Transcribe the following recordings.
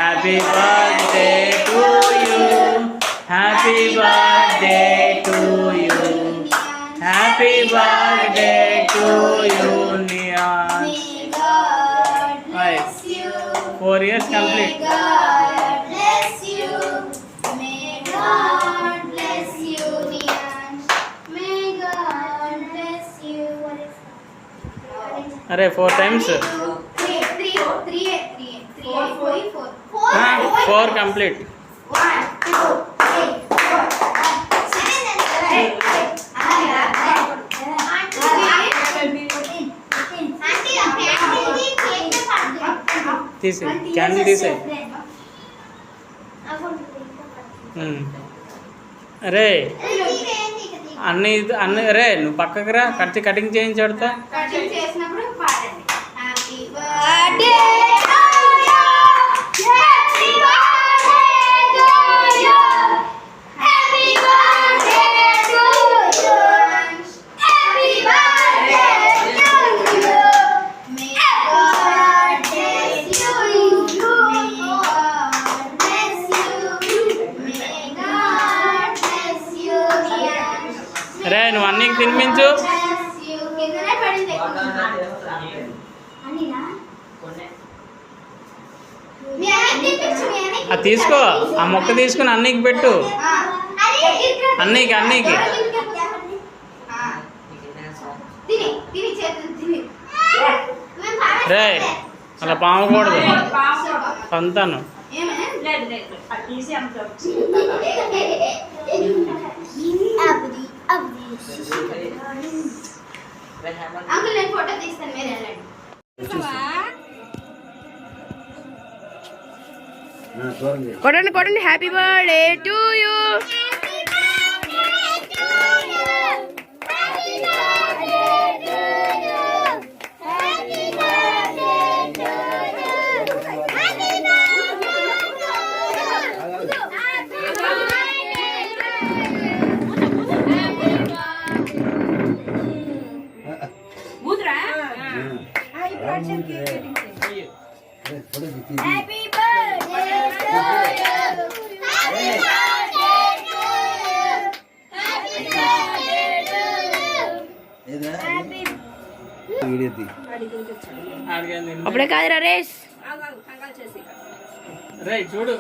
Happy birthday to you, happy birthday to you, happy birthday to you నియాన్స్. 4 years complete. अरे 4 times 4 complete. తీసే candle తీసే. అరే అన్నీ అన్నీ అరే నువ్వు పక్కకు రా, కటింగ్ చేయించాడుతా. అరే నువ్వు అన్నీకి తినిపించు. అది తీసుకో, ఆ మొక్క తీసుకుని అన్నీకి పెట్టు. అన్నీకి రే అలా పామకూడదు సంతాను. కొట్టండి happy birthday to you. Happy birthday to you. Happy birthday to you. Happy birthday to you. అప్పుడే కాదు రేస్. రే చూడు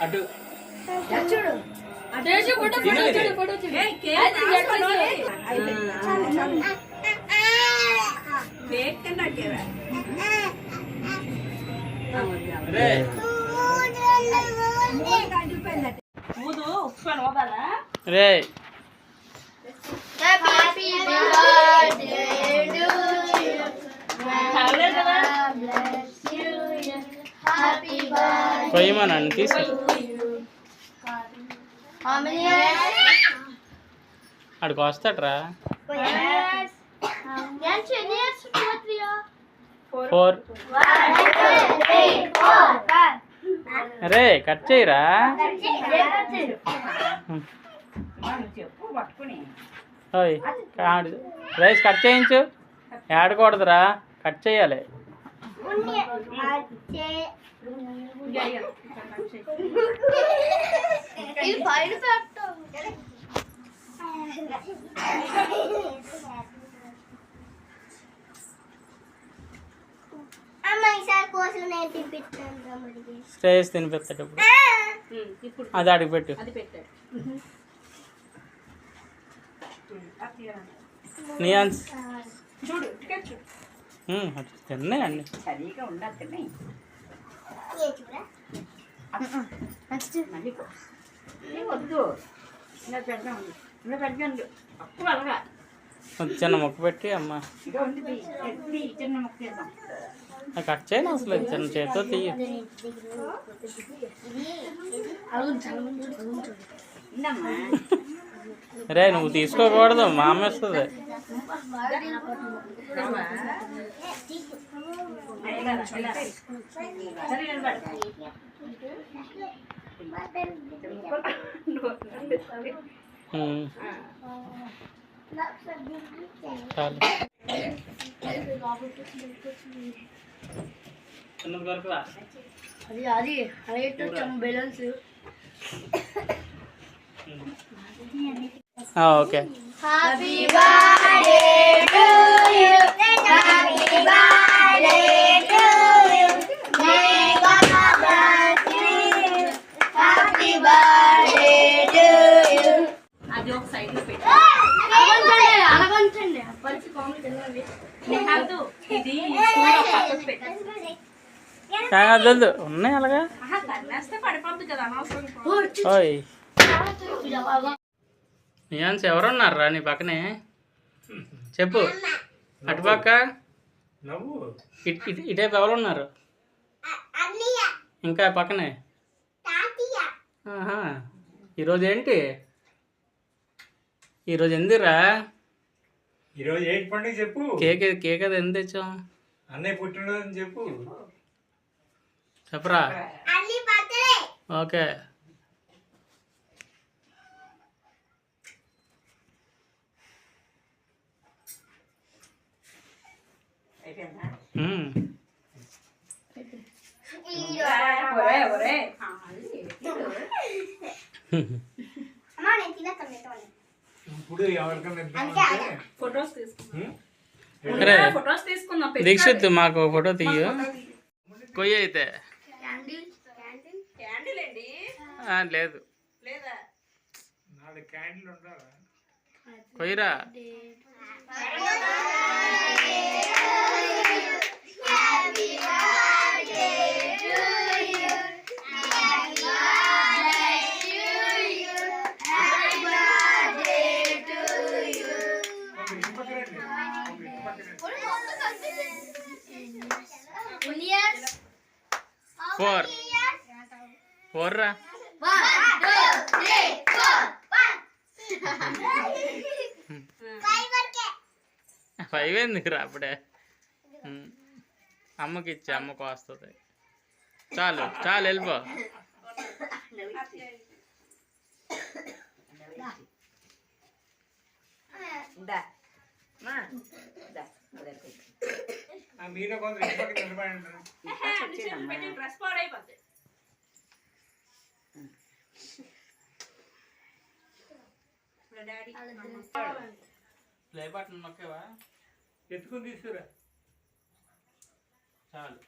అటు చూడు రే పోయమనండి తీసు. అక్కడికి వస్తాడ్రా. 4. అరే కట్ చేయరా. రైస్ కట్ చేయించు. ఏడకూడదురా, కట్ చేయాలి. స్టేజ్ తినిపెట్టాడు. అది అడిగి పెట్టు. నియాన్స్ తిన్నాయండి. చిన్న మొక్క పెట్టి అమ్మ కట్ చేయను అసలు. చిన్న చేతితో తీయ. రే నువ్వు తీసుకోకూడదు, మా అమ్మ ఇస్తుంది. చాలు. చిన్నది కొరకురా. అది అది హైట్ వచ్చాము balloons. Okay. Happy birthday to you, happy birthday to you, may God bless you, happy birthday to you. అది ఒక సైడ్ లో పెట్టు. అలగంచండి అప్పటి కామెడీ తెలియదు. నెహాదు ఇది స్టూల్ ఒక పక్కకు పెట్టు. కాదు ఉన్నాయి అలాగా. ఆహా తన్నేస్తే పడిపోద్ది కదా అనవసరం. ఓయ్ నియాన్స్ ఎవరున్నారా నీ పక్కనే? చెప్పు. అటుపక్క ఇటేపు ఎవరున్నారు? ఇంకా పక్కనే. ఆహా. ఈరోజు ఏంటి? ఈరోజు ఎందుకురా? ఈరోజు ఏంటి పండుగ చెప్పు. కేక్ అది ఎంత తెచ్చాం? అన్నయ్య పుట్టినరోజు అని చెప్పు. చెప్పరా? ఓకే. ఇప్పుడు ఎవరికైనా ఇద్దామంటే ఫొటోస్ తీసుకుందాం. అరే ఫొటోస్ తీసుకుందాం. దీక్షిత్ మాకు ఫోటో తీయు. కొయ్యి అయితే క్యాండిల్ అండి లేదు లేదా? నాది క్యాండిల్ ఉండాలా? కొయ్యరా. ఫోర్రా. 5 ఎందుకురా అప్పుడే? అమ్మకి ఇచ్చి అమ్మకు వస్తుంది. చాలు చాలు వెళ్ళిపో. మీలో కొంత నిలబడి డ్రెస్ పాడైపోద్ది. ప్లే బటన్ నొక్కేవా? ఎత్తుకుని తీసుకురా. చాలు.